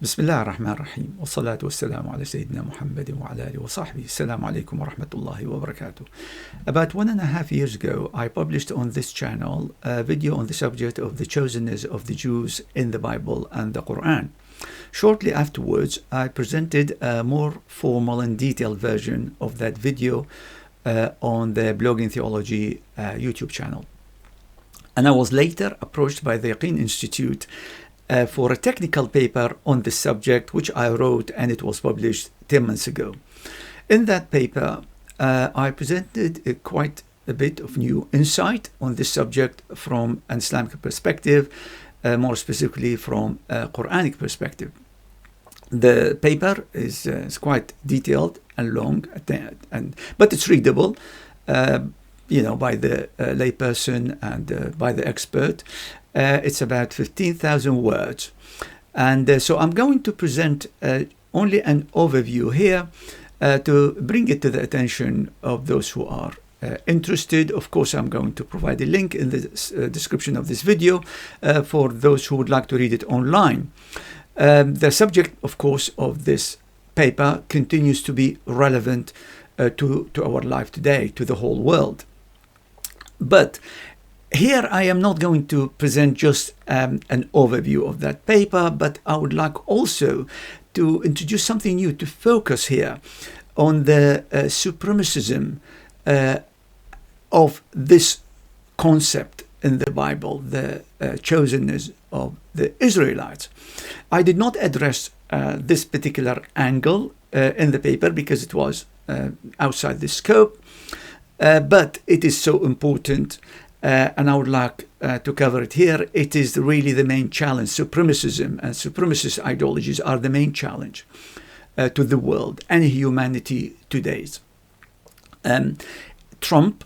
بسم الله الرحمن الرحيم والصلاة والسلام على سيدنا محمد وعلى آله وصحبه. Assalamu alaikum wa rahmatullahi wa barakatuh. About 1.5 years ago, I published on this channel a video on the subject of the chosenness of the Jews in the Bible and the Qur'an. Shortly afterwards, I presented a more formal and detailed version of that video on the Blogging Theology YouTube channel. And I was later approached by the Yaqeen Institute for a technical paper on this subject, which I wrote, and it was published 10 months ago. In that paper, I presented quite a bit of new insight on this subject from an Islamic perspective, more specifically from a Quranic perspective. The paper is quite detailed and long, but it's readable, by the layperson and by the expert. It's about 15,000 words. And so I'm going to present only an overview here to bring it to the attention of those who are interested. Of course, I'm going to provide a link in the description of this video for those who would like to read it online. The subject, of course, of this paper continues to be relevant to our life today, to the whole world. But here I am not going to present just an overview of that paper, but I would like also to introduce something new, to focus here on the supremacism of this concept in the Bible, the chosenness of the Israelites. I did not address this particular angle in the paper because it was outside the scope, but it is so important. And I would like to cover it here. It is really the main challenge. Supremacism and supremacist ideologies are the main challenge to the world and humanity today. Trump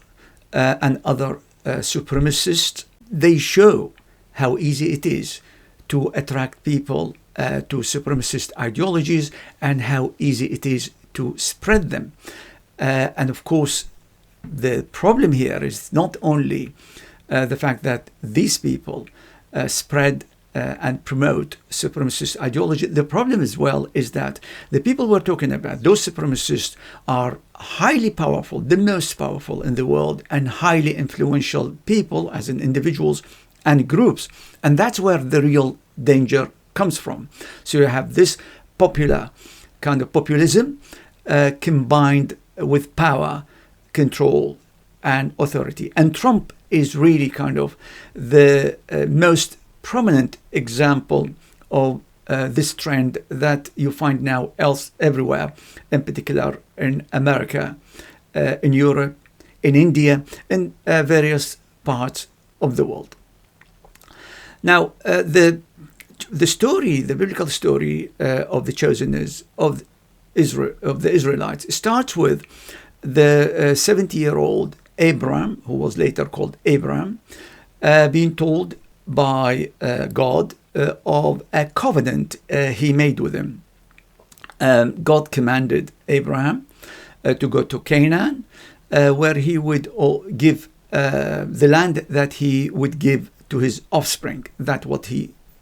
and other supremacists, they show how easy it is to attract people to supremacist ideologies and how easy it is to spread them. And of course, the problem here is not only the fact that these people spread and promote supremacist ideology. The problem as well is that the people we're talking about, those supremacists, are highly powerful, the most powerful in the world, and highly influential people as in individuals and groups. And that's where the real danger comes from. So you have this popular kind of populism combined with power, control and authority. And Trump is really kind of the most prominent example of this trend that you find now everywhere, in particular in America, in Europe, in India, in various parts of the world. Now, the story, the biblical story of the chosenness of Israel, of the Israelites, starts with the 70-year-old Abraham, who was later called Abraham, being told by God of a covenant he made with him. God commanded Abraham to go to Canaan, where he would give the land that he would give to his offspring. That's what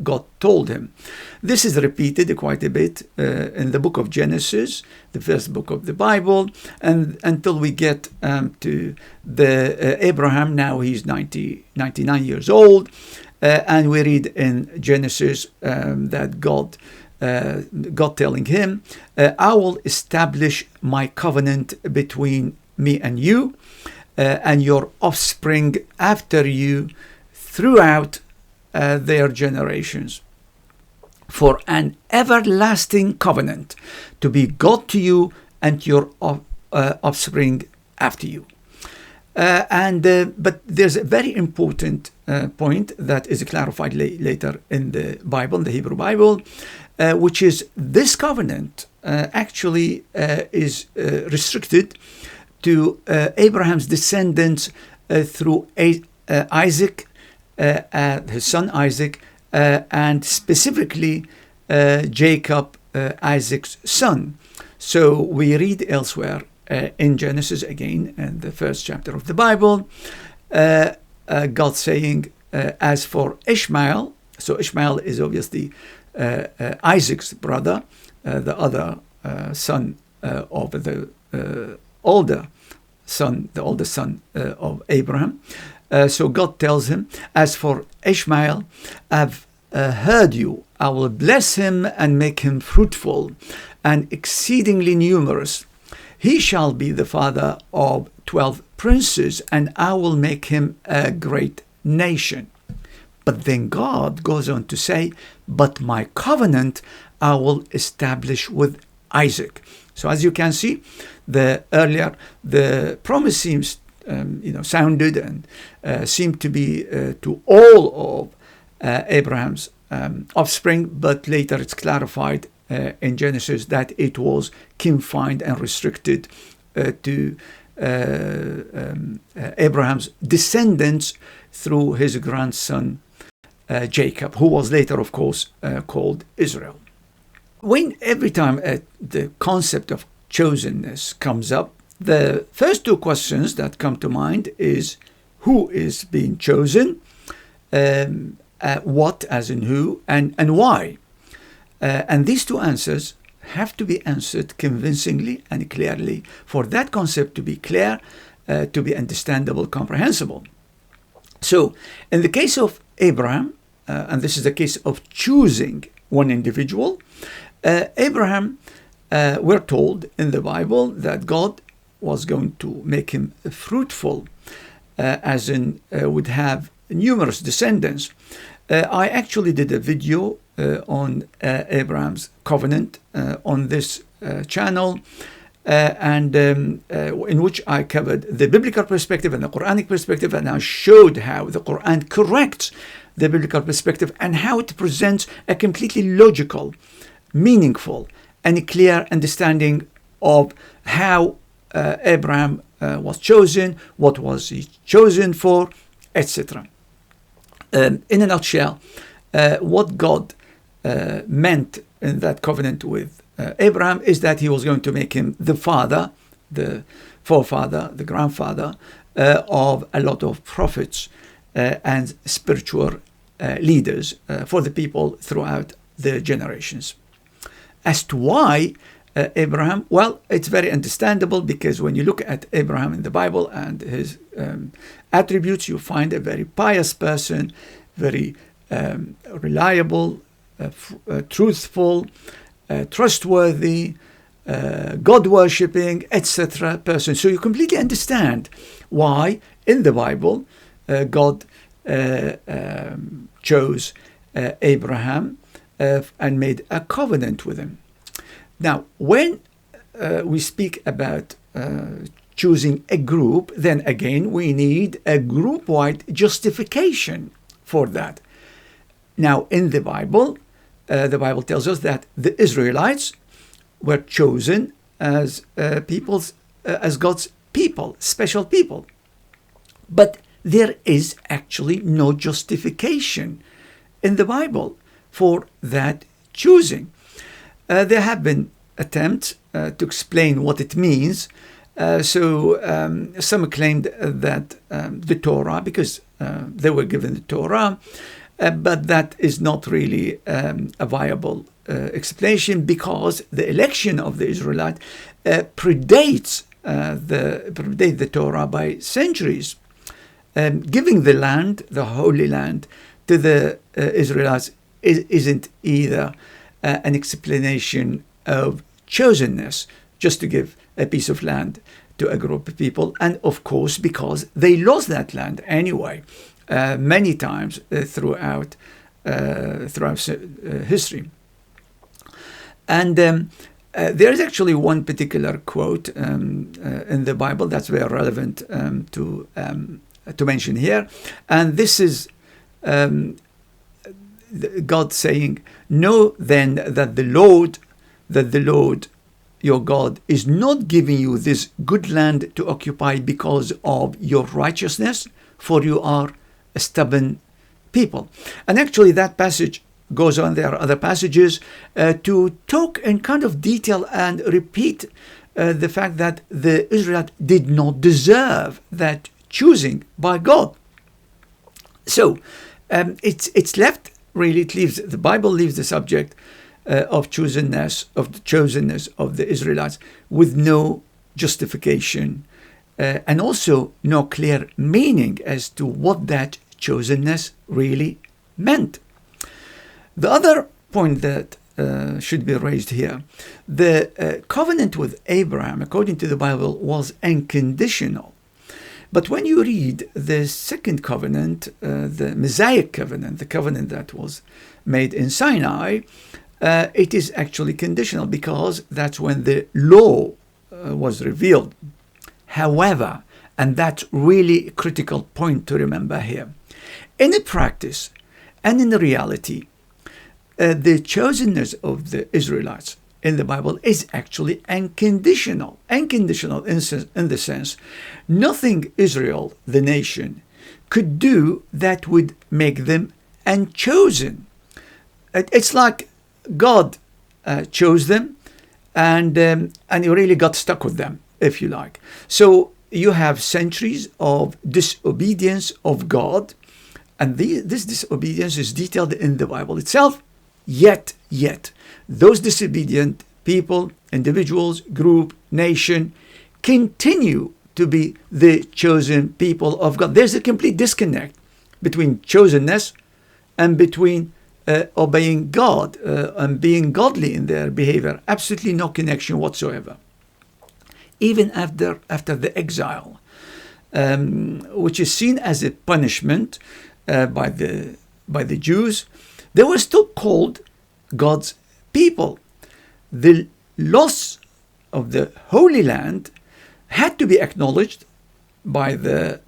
God told him. This is repeated quite a bit in the book of Genesis, the first book of the Bible, and until we get to the Abraham. Now he's 99 years old, and we read in Genesis that God telling him, I will establish my covenant between me and you and your offspring after you throughout their generations, for an everlasting covenant to be God to you and your offspring after you. But there's a very important point that is clarified later in the Bible, in the Hebrew Bible, which is this covenant actually is restricted to Abraham's descendants through Isaac, his son Isaac, and specifically Jacob, Isaac's son. So we read elsewhere in Genesis, again, in the first chapter of the Bible, God saying, as for Ishmael, so Ishmael is obviously Isaac's brother, the other son of the older son, the oldest son of Abraham. So God tells him, as for Ishmael, I've heard you. I will bless him and make him fruitful and exceedingly numerous. He shall be the father of 12 princes, and I will make him a great nation. But then God goes on to say, but my covenant I will establish with Isaac. So as you can see, the promise seems sounded and seemed to be to all of Abraham's offspring, but later it's clarified in Genesis that it was confined and restricted to Abraham's descendants through his grandson Jacob, who was later, of course, called Israel. Every time the concept of chosenness comes up, the first two questions that come to mind is who is being chosen, what as in who, and why. And these two answers have to be answered convincingly and clearly for that concept to be clear, to be understandable, comprehensible. So in the case of Abraham, and this is the case of choosing one individual, Abraham, we're told in the Bible that God was going to make him fruitful, as in would have numerous descendants. I actually did a video on Abraham's covenant on this channel, and in which I covered the biblical perspective and the Quranic perspective, and I showed how the Quran corrects the biblical perspective and how it presents a completely logical, meaningful, and a clear understanding of how Abraham was chosen, what was he chosen for, etc. In a nutshell, what God meant in that covenant with Abraham is that he was going to make him the father, the forefather, the grandfather of a lot of prophets and spiritual leaders for the people throughout the generations. As to why Abraham, well, it's very understandable, because when you look at Abraham in the Bible and his attributes, you find a very pious person, very reliable, truthful, trustworthy, God-worshipping, etc. person. So you completely understand why in the Bible God chose Abraham and made a covenant with him. Now, when we speak about choosing a group, then again we need a group-wide justification for that. Now, in the Bible tells us that the Israelites were chosen as as God's people, special people. But there is actually no justification in the Bible for that choosing. There have been attempts to explain what it means. Some claimed that the Torah, because they were given the Torah, but that is not really a viable explanation, because the election of the Israelite predates the Torah by centuries. Giving the land, the Holy Land, to the Israelites isn't either an explanation of chosenness, just to give a piece of land to a group of people, and of course because they lost that land anyway, many times throughout history. And there is actually one particular quote in the Bible that's very relevant to mention here, and this is God saying, "Know then that the Lord your God is not giving you this good land to occupy because of your righteousness, for you are a stubborn people." And actually that passage goes on. There are other passages to talk in kind of detail and repeat the fact that the Israelites did not deserve that choosing by God. So it's left really, the Bible leaves the subject of chosenness, of the chosenness of the Israelites, with no justification and also no clear meaning as to what that chosenness really meant. The other point that should be raised here, the covenant with Abraham, according to the Bible, was unconditional. But when you read the second covenant, the Mosaic covenant, the covenant that was made in Sinai, it is actually conditional, because that's when the law was revealed. However, and that's really a critical point to remember here, in the practice and in the reality, the chosenness of the Israelites in the Bible is actually unconditional. Unconditional in the sense, nothing Israel, the nation, could do that would make them unchosen. It's like God chose them, and he really got stuck with them, if you like. So you have centuries of disobedience of God, and this disobedience is detailed in the Bible itself. Yet, those disobedient people, individuals, group, nation, continue to be the chosen people of God. There's a complete disconnect between chosenness and between obeying God and being godly in their behavior. Absolutely no connection whatsoever. Even after the exile, which is seen as a punishment by the Jews, they were still called God's people. The loss of the Holy Land had to be acknowledged by the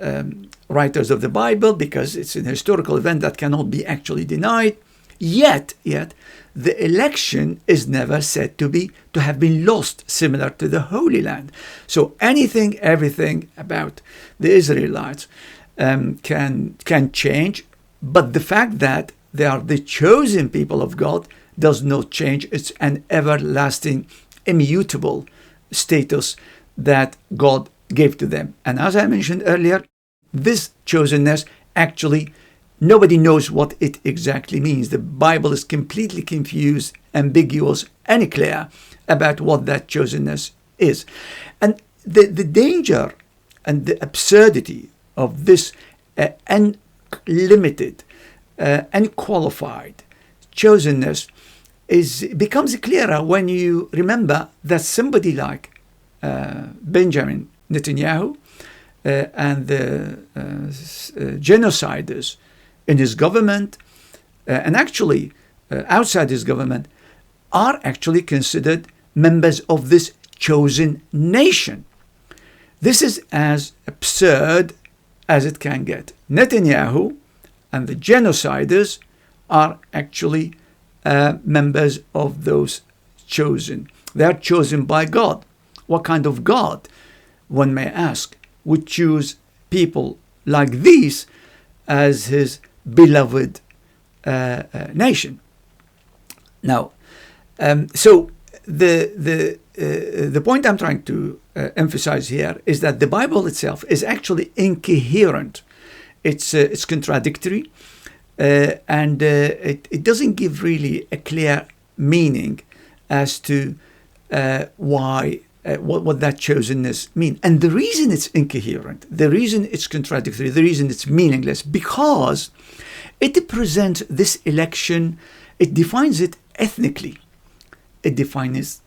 writers of the Bible, because it's an historical event that cannot be actually denied. Yet, the election is never said to have been lost, similar to the Holy Land. So everything about the Israelites can change, but the fact that they are the chosen people of God does not change. It's an everlasting, immutable status that God gave to them. And as I mentioned earlier, this chosenness, actually, nobody knows what it exactly means. The Bible is completely confused, ambiguous, unclear about what that chosenness is. And the danger and the absurdity of this unlimited, unqualified chosenness becomes clearer when you remember that somebody like Benjamin Netanyahu and the genociders in his government and actually outside his government are actually considered members of this chosen nation. This is as absurd as it can get. Netanyahu and the genociders are actually members of those chosen. They are chosen by God. What kind of God, one may ask, would choose people like these as his beloved nation? Now, so the point I'm trying to emphasize here is that the Bible itself is actually incoherent. It's contradictory, and it doesn't give really a clear meaning as to why what that chosenness means. And the reason it's incoherent, the reason it's contradictory, the reason it's meaningless, because it presents this election, it defines it ethnically. It defines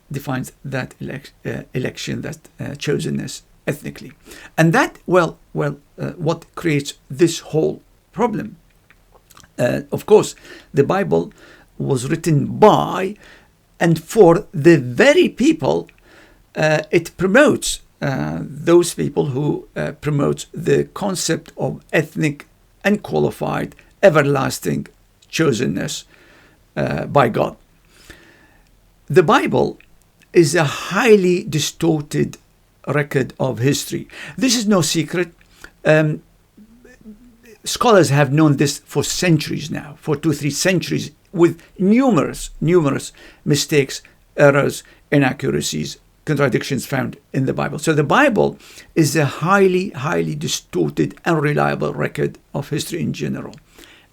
that election, that chosenness ethnically. And that, what creates this whole problem. Of course, the Bible was written by and for the very people it promotes, those people who promote the concept of ethnic, unqualified, everlasting chosenness by God. The Bible is a highly distorted record of history. This is no secret. Scholars have known this for centuries now, for 2-3 centuries, with numerous mistakes, errors, inaccuracies, contradictions found in the Bible. So the Bible is a highly distorted, unreliable record of history in general.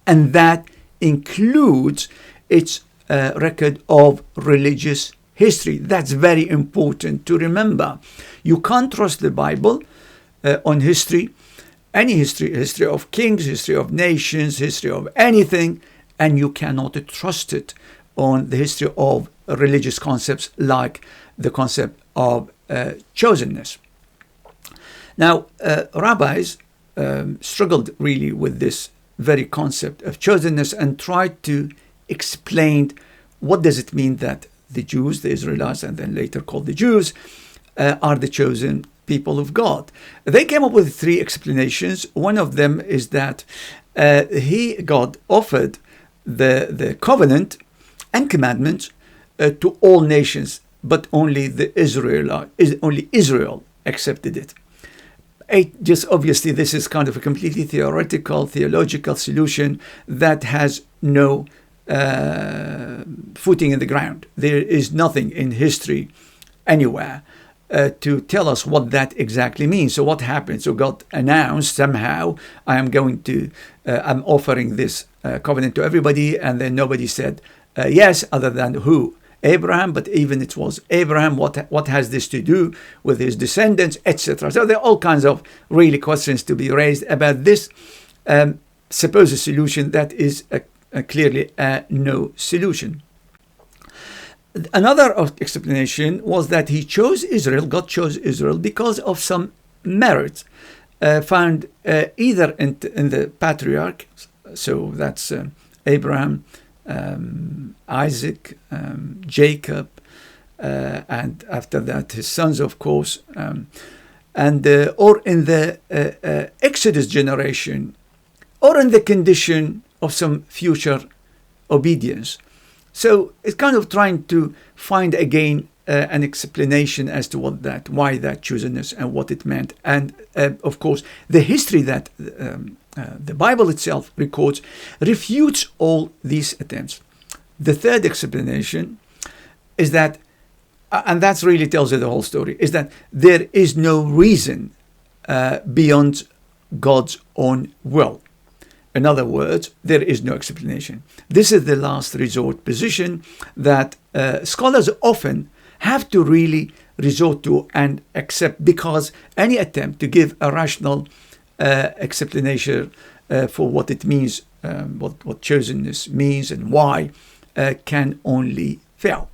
And that includes its record of religious history. That's very important to remember. You can't trust the Bible on history, any history of kings, history of nations, history of anything, and you cannot trust it on the history of religious concepts like the concept of chosenness. Now, rabbis struggled really with this very concept of chosenness and tried to explain what does it mean that the Jews, the Israelites, and then later called the Jews, are the chosen people of God. They came up with three explanations. One of them is that God offered the covenant and commandments to all nations, but only Israel accepted it. Just obviously, this is kind of a completely theoretical, theological solution that has no footing in the ground. There is nothing in history anywhere to tell us what that exactly means. So what happened? So God announced somehow, I'm offering this covenant to everybody, and then nobody said yes, other than who? Abraham. But even it was Abraham, what has this to do with his descendants, etc. So there are all kinds of really questions to be raised about this supposed solution that is clearly no solution. Another explanation was that God chose Israel because of some merit found either in the patriarchs, so that's Abraham, Isaac, Jacob, and after that his sons, of course, or in the Exodus generation, or in the condition of some future obedience. So it's kind of trying to find again an explanation as to why that chosenness and what it meant. And of course, the history that the Bible itself records refutes all these attempts. The third explanation is that, and that really tells you the whole story, is that there is no reason beyond God's own will. In other words, there is no explanation. This is the last resort position that scholars often have to really resort to and accept, because any attempt to give a rational explanation for what it means, what chosenness means and why, can only fail.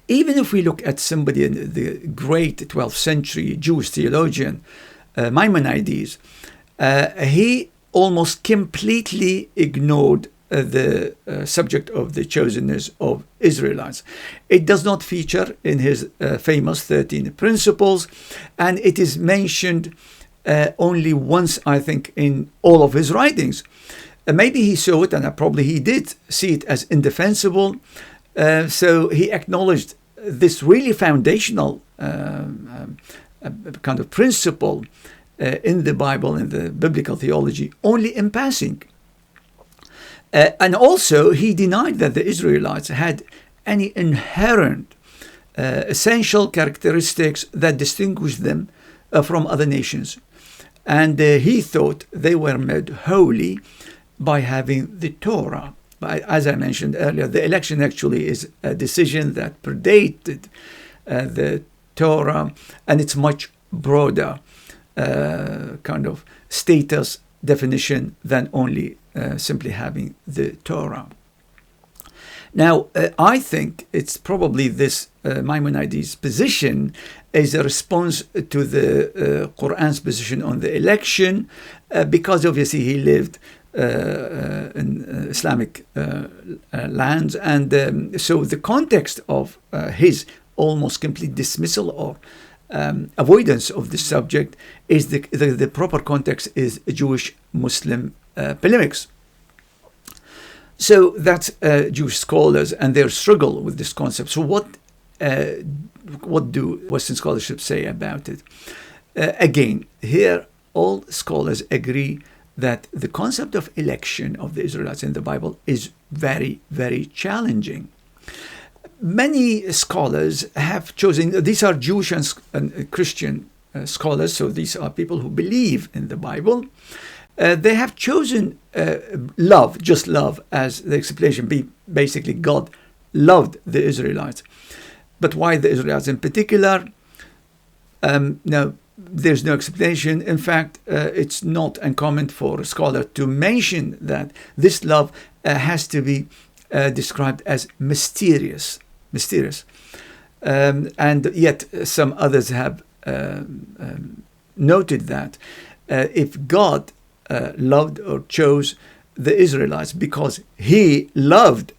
Even if we look at somebody, the great 12th century Jewish theologian, Maimonides, he almost completely ignored the subject of the chosenness of Israelites. It does not feature in his famous 13 principles, and it is mentioned only once, I think, in all of his writings. Maybe he saw it, and probably he did see it as indefensible, so he acknowledged this really foundational kind of principle in the Bible, in the biblical theology, only in passing. And also, he denied that the Israelites had any inherent essential characteristics that distinguished them from other nations. And he thought they were made holy by having the Torah. But as I mentioned earlier, the election actually is a decision that predated the Torah, and it's much broader kind of status definition than only simply having the Torah. Now, I think it's probably this Maimonides' position is a response to the Qur'an's position on the election, because obviously he lived in Islamic lands, and so the context of his almost complete dismissal or avoidance of the subject is the proper context is Jewish-Muslim polemics. So that's Jewish scholars and their struggle with this concept. So what do Western scholarship say about it? Again, here all scholars agree that the concept of election of the Israelites in the Bible is very, very challenging. Many scholars have chosen, these are Jewish and Christian scholars, so these are people who believe in the Bible, They have chosen love, just love, as the explanation. Basically, God loved the Israelites. But why the Israelites in particular? No, there's no explanation. In fact, it's not uncommon for a scholar to mention that this love has to be described as mysterious. And yet some others have noted that if God loved or chose the Israelites because He loved,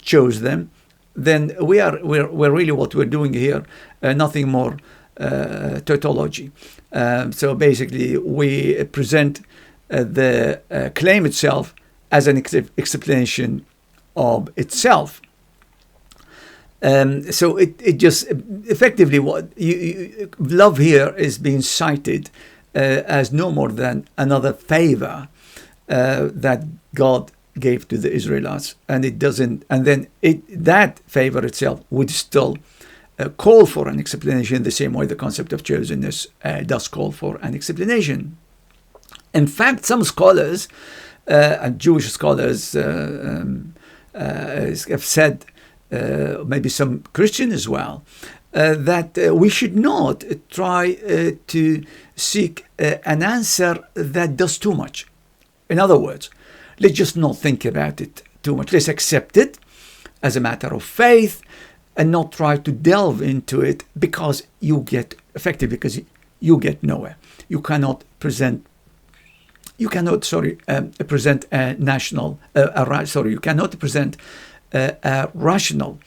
chose them, then we're really what we're doing here, nothing more tautology. So basically, we present the claim itself as an explanation of itself. So it just effectively what love here is being cited as no more than another favor that God gave to the Israelites, and it doesn't. And then that favor itself would still call for an explanation the same way the concept of chosenness does call for an explanation. In fact, some scholars and Jewish scholars have said, maybe some Christian as well, that we should not try to seek an answer that does too much. In other words, let's just not think about it too much. Let's accept it as a matter of faith and not try to delve into it because you get nowhere. You cannot present a rational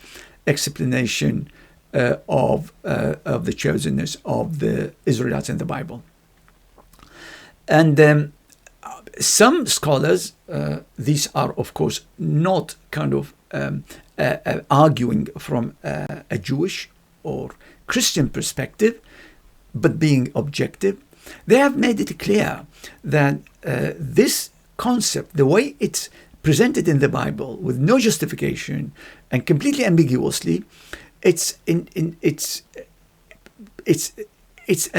explanation of the chosenness of the Israelites in the Bible. And some scholars, these are of course not kind of arguing from a Jewish or Christian perspective, but being objective, they have made it clear that this concept, the way it's presented in the Bible with no justification and completely ambiguously, it's an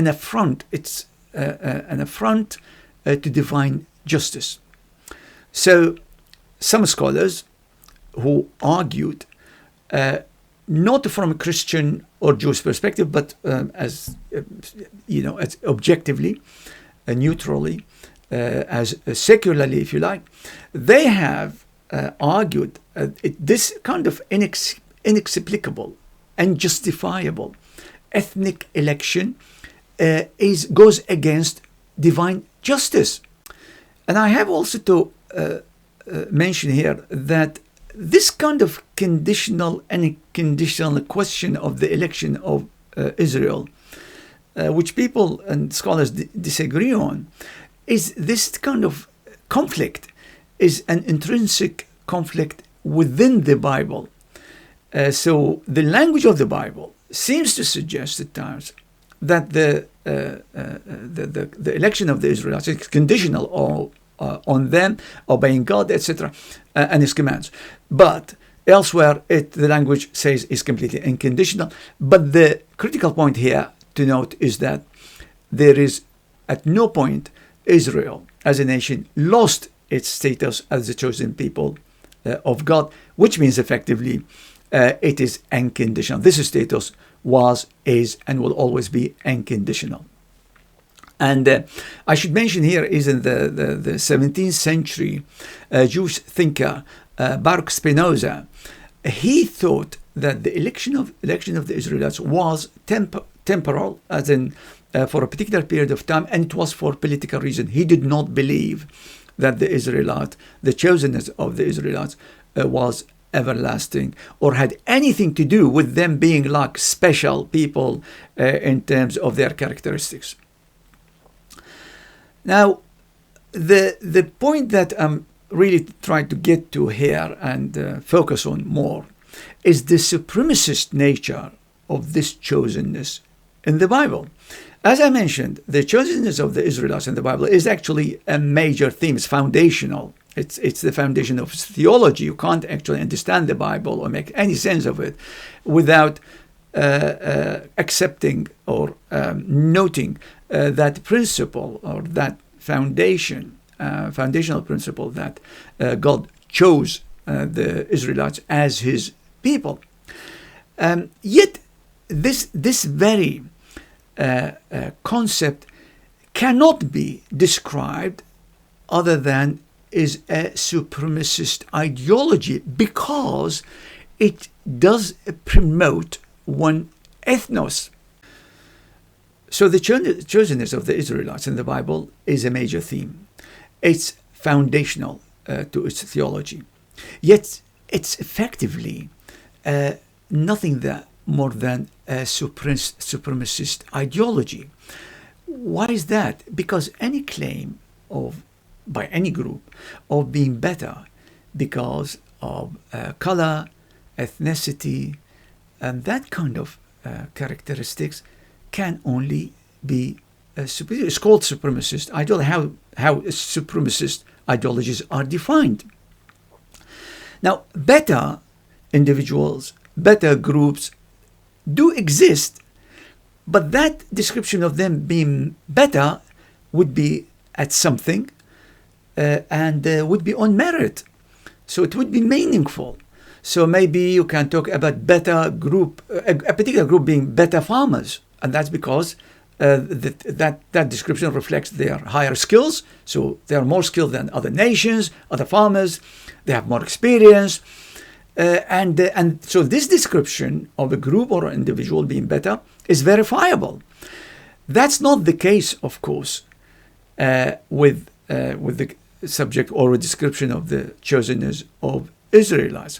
affront. It's an affront to divine justice. So some scholars who argued not from a Christian or Jewish perspective, but as objectively, neutrally, as secularly, if you like, they have argued this kind of inexplicable, unjustifiable ethnic election goes against divine justice. And I have also to mention here that this kind of conditional question of the election of Israel, which people and scholars disagree on, is this kind of conflict is an intrinsic conflict within the Bible. So the language of the Bible seems to suggest at times that the election of the Israelites is conditional on them obeying God, etc., and His commands. But elsewhere, the language says is completely unconditional. But the critical point here to note is that there is at no point Israel as a nation lost its status as the chosen people of God, which means effectively it is unconditional. This status was, is, and will always be unconditional. And I should mention here is in the 17th century Jewish thinker Baruch Spinoza. He thought that the election of the Israelites was temporal, as in for a particular period of time, and it was for political reason. He did not believe that the chosenness of the Israelites was everlasting or had anything to do with them being like special people in terms of their characteristics. Now, the point that I'm really trying to get to here and focus on more is the supremacist nature of this chosenness in the Bible. As I mentioned, the chosenness of the Israelites in the Bible is actually a major theme. It's foundational. It's the foundation of theology. You can't actually understand the Bible or make any sense of it without accepting or noting that principle or that foundation foundational principle that God chose the Israelites as his people. Yet this very concept cannot be described other than is a supremacist ideology, because it does promote one ethnos. So the chosenness of the Israelites in the Bible is a major theme. It's foundational to its theology. Yet it's effectively nothing more than a supremacist ideology. Why is that? Because any claim by any group of being better because of color, ethnicity, and that kind of characteristics can only be superior. It's called supremacist ideology. How supremacist ideologies are defined. Now, better individuals, better groups do exist, but that description of them being better would be at something and would be on merit. So it would be meaningful. So maybe you can talk about better group, a particular group being better farmers, and that's because that description reflects their higher skills. So they are more skilled than other nations, other farmers. They have more experience, and so this description of a group or an individual being better is verifiable. That's not the case, of course, with the subject or a description of the chosenness of Israelites.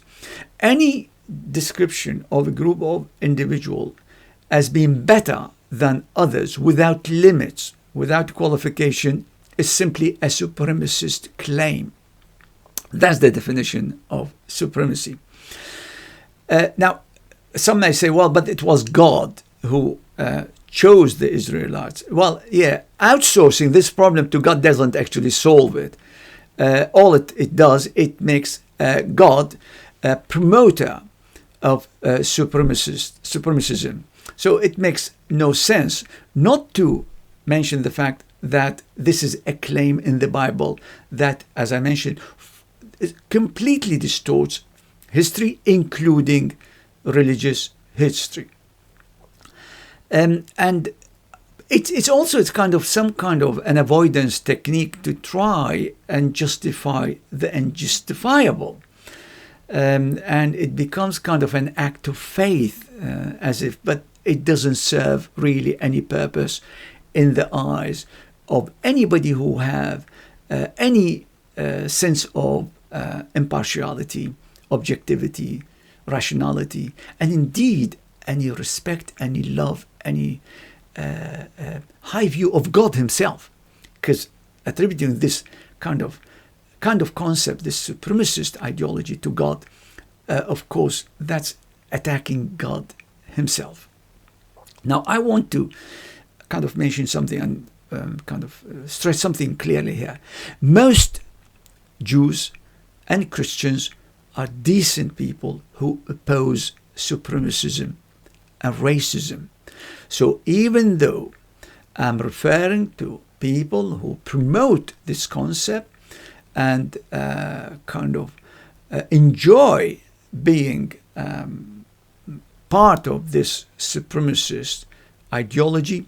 Any description of a group of individual as being better than others without limits, without qualification, is simply a supremacist claim. That's the definition of supremacy. Now, some may say, well, but it was God who chose the Israelites. Well, yeah, outsourcing this problem to God doesn't actually solve it. All it does, it makes God a promoter of supremacism. So it makes no sense not to mention the fact that this is a claim in the Bible that, as I mentioned, completely distorts history, including religious history. And it's also some kind of an avoidance technique to try and justify the unjustifiable. And it becomes kind of an act of faith, but it doesn't serve really any purpose in the eyes of anybody who have any sense of impartiality, objectivity, rationality, and indeed any respect, any love, any high view of God himself. Because attributing this kind of concept, this supremacist ideology to God, of course, that's attacking God himself. Now, I want to kind of mention something and stress something clearly here. Most Jews and Christians are decent people who oppose supremacism and racism. So even though I'm referring to people who promote this concept and enjoy being part of this supremacist ideology,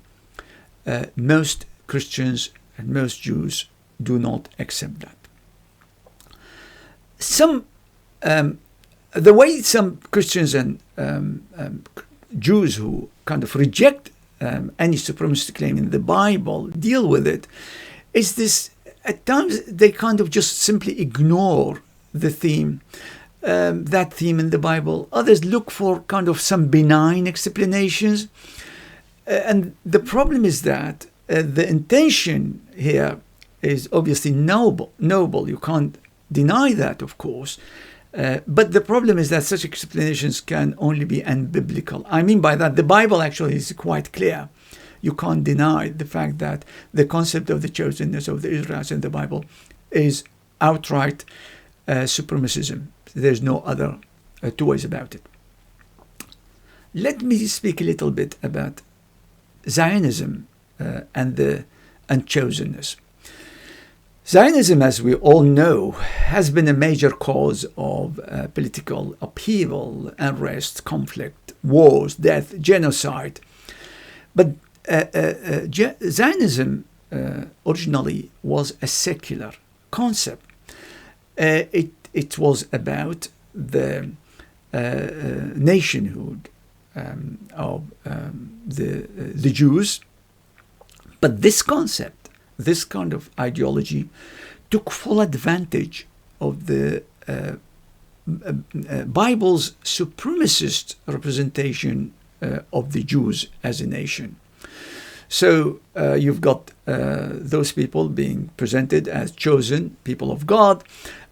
most Christians and most Jews do not accept that. The way some Christians and Jews who kind of reject any supremacist claim in the Bible deal with it is this: at times they kind of just simply ignore the theme, that theme in the Bible. Others look for kind of some benign explanations. And the problem is that the intention here is obviously noble. You can't deny that, of course. But the problem is that such explanations can only be unbiblical. I mean by that, the Bible actually is quite clear. You can't deny the fact that the concept of the chosenness of the Israelites in the Bible is outright supremacism. There's no other two ways about it. Let me speak a little bit about Zionism and chosenness. Zionism, as we all know, has been a major cause of political upheaval, unrest, conflict, wars, death, genocide. But Zionism originally was a secular concept. It was about the nationhood of the Jews. But this concept, this kind of ideology, took full advantage of the Bible's supremacist representation of the Jews as a nation. So you've got those people being presented as chosen people of God,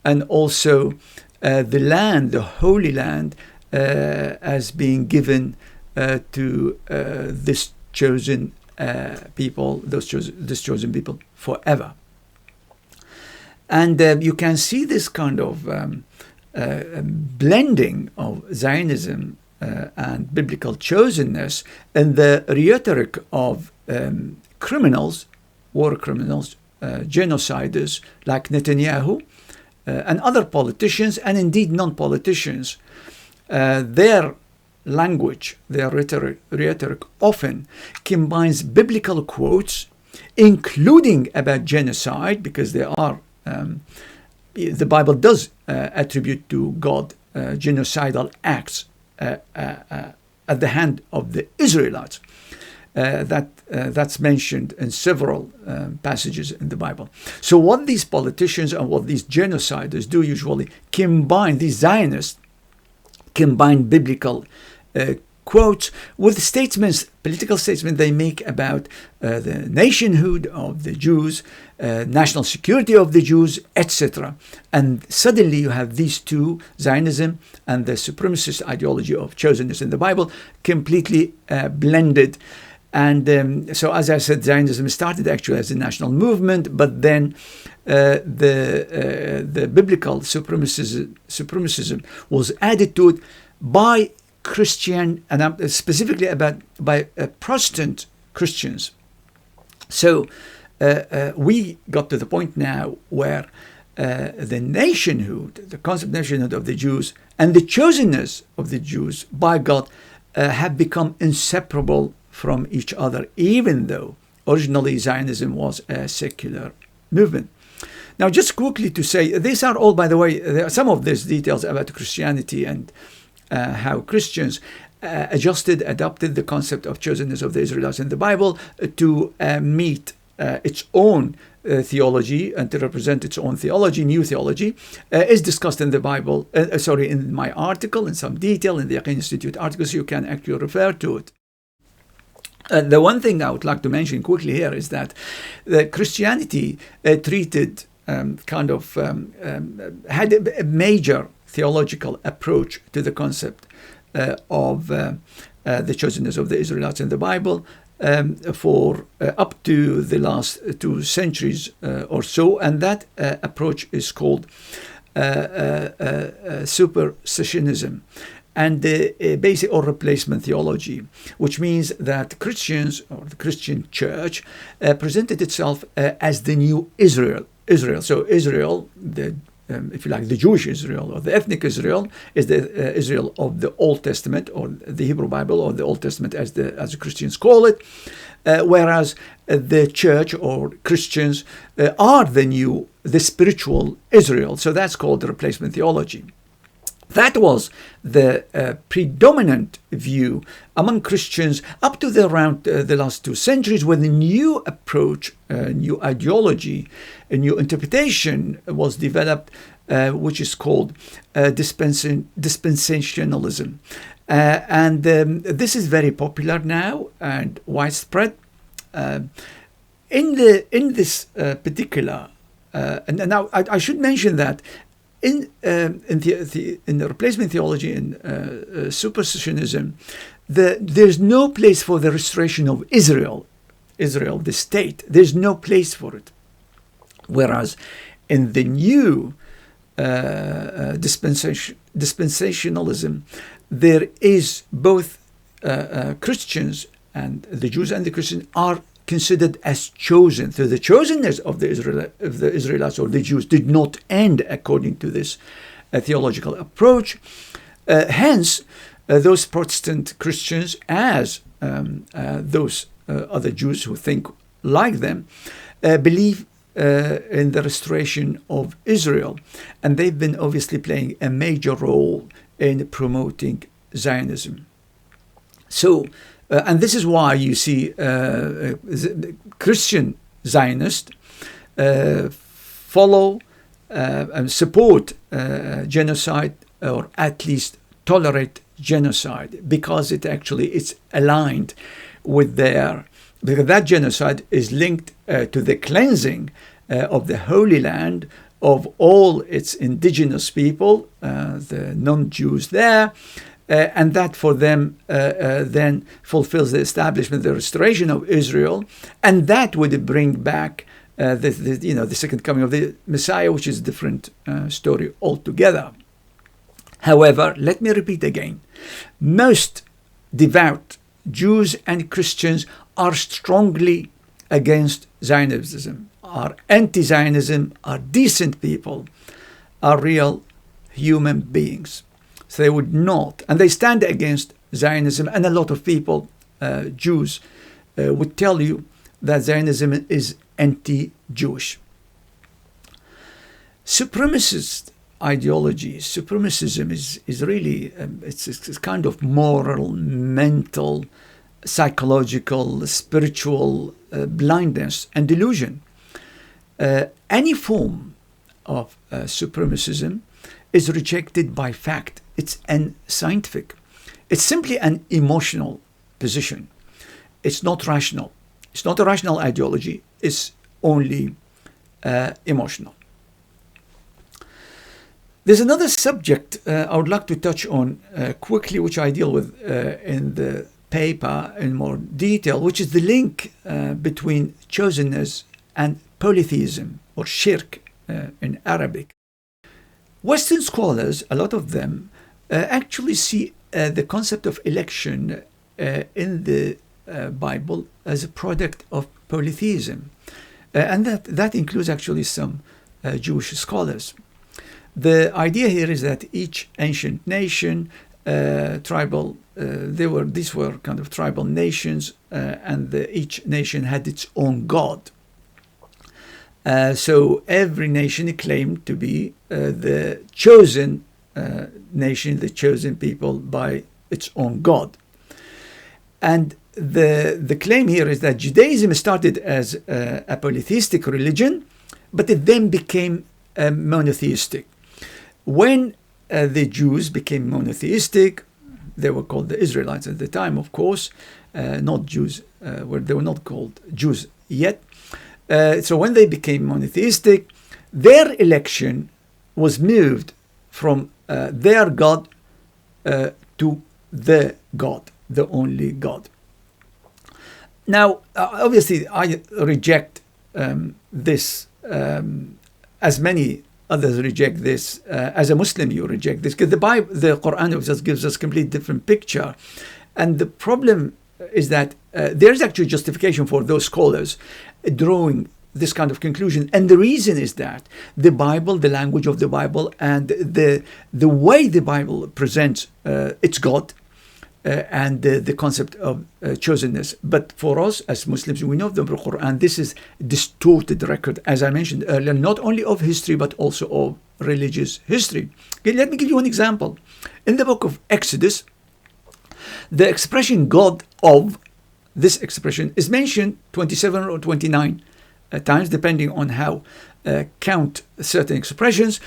and also the land, the Holy Land, as being given to this chosen people, this chosen people forever. And you can see this kind of blending of Zionism and biblical chosenness in the rhetoric of criminals, war criminals, genociders like Netanyahu and other politicians, and indeed non-politicians. Their language, their rhetoric often combines biblical quotes, including about genocide, because there are the Bible does attribute to God genocidal acts at the hand of the Israelites. That's mentioned in several passages in the Bible. So what these politicians and what these genociders do usually combine, these Zionists combine biblical quotes with statements, political statements they make about the nationhood of the Jews, national security of the Jews, etc. And suddenly you have these two, Zionism and the supremacist ideology of chosenness in the Bible, completely blended. And so, as I said, Zionism started actually as a national movement, but then the biblical supremacism was added to it by Christian, and specifically by Protestant Christians. So we got to the point now where the nationhood, the concept of nationhood of the Jews, and the chosenness of the Jews by God have become inseparable from each other, even though originally Zionism was a secular movement. Now, just quickly to say, these are all, by the way, there are some of these details about Christianity and how Christians adopted the concept of chosenness of the Israelites in the Bible to meet its own theology and to represent its own theology, new theology, is discussed in the Bible, in my article in some detail in the Yaqeen Institute article, so you can actually refer to it. The one thing I would like to mention quickly here is that Christianity treated had a major theological approach to the concept of the chosenness of the Israelites in the Bible for up to the last 2 centuries or so, and that approach is called Supremacism and basic or replacement theology, which means that Christians or the Christian church presented itself as the new Israel. So Israel, if you like, the Jewish Israel or the ethnic Israel, is the Israel of the Old Testament or the Hebrew Bible or the Old Testament as the Christians call it, whereas the church or Christians are the spiritual Israel. So that's called the replacement theology. That was the predominant view among Christians up to around the last 2 centuries, when a new approach, a new ideology, a new interpretation was developed, which is called dispensationalism. And this is very popular now and widespread. In this particular, and now I should mention that in the replacement theology, in supersessionism, there's no place for the restoration of Israel, the state. There's no place for it. Whereas in the new dispensationalism, there is both Christians, and the Jews and the Christians are considered as chosen. So the chosenness of the Israelites or the Jews did not end according to this theological approach. Hence, those Protestant Christians, as those other Jews who think like them, believe in the restoration of Israel. And they've been obviously playing a major role in promoting Zionism. So, and this is why you see Christian Zionists follow and support genocide, or at least tolerate genocide, because it's aligned with because that genocide is linked to the cleansing of the Holy Land of all its indigenous people, the non-Jews there, and that for them then fulfills the establishment, the restoration of Israel, and that would bring back the second coming of the Messiah, which is a different story altogether. However, let me repeat again, most devout Jews and Christians are strongly against Zionism, are anti-Zionism, are decent people, are real human beings. So they would not, and they stand against Zionism, and a lot of people, Jews, would tell you that Zionism is anti-Jewish. Supremacist ideology, supremacism is really, it's kind of moral, mental, psychological, spiritual blindness and delusion. Any form of supremacism is rejected by fact. It's unscientific. It's simply an emotional position. It's not rational. It's not a rational ideology. It's only emotional. There's another subject I would like to touch on quickly, which I deal with in the paper in more detail, which is the link between chosenness and polytheism, or shirk in Arabic. Western scholars, a lot of them, actually see the concept of election in the Bible as a product of polytheism. And that includes actually some Jewish scholars. The idea here is that each ancient nation, tribal, these were kind of tribal nations, and each nation had its own god. So every nation claimed to be the chosen nation, the chosen people by its own god. And the claim here is that Judaism started as a polytheistic religion, but it then became monotheistic. When the Jews became monotheistic, they were called the Israelites at the time, of course, not Jews, they were not called Jews yet. So when they became monotheistic, their election was moved from their God to the God, the only God. Now, obviously, I reject this, as many others reject this. As a Muslim, you reject this, because the Bible, the Qur'an, just gives us a completely different picture. And the problem is that there is actually justification for those scholars drawing this kind of conclusion. And the reason is that the Bible, the language of the Bible, and the way the Bible presents its God, and the concept of chosenness. But for us as Muslims, we know the Quran, this is distorted record, as I mentioned earlier, not only of history, but also of religious history. Okay, let me give you one example. In the book of Exodus, the expression God of, this expression is mentioned 27 or 29 times, depending on how count certain expressions.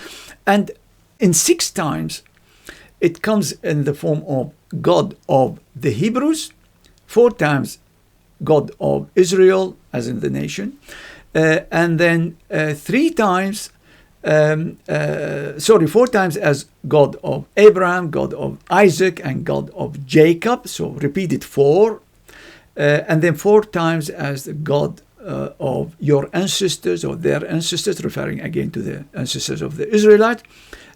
And in 6 times, it comes in the form of God of the Hebrews, 4 times God of Israel, as in the nation, and then 4 times as God of Abraham, God of Isaac, and God of Jacob, so repeated 4, and then 4 times as the God of your ancestors, or their ancestors, referring again to the ancestors of the Israelites,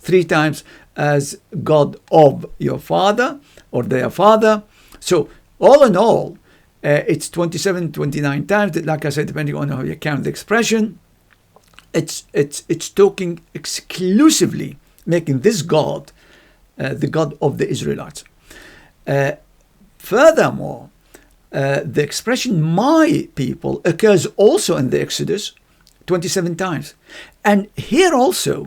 3 times as God of your father, or their father. So all in all, It's 27, 29 times, like I said, depending on how you count the expression. It's talking exclusively, making this God the God of the Israelites. Furthermore, the expression "my people" occurs also in the Exodus 27 times, and here also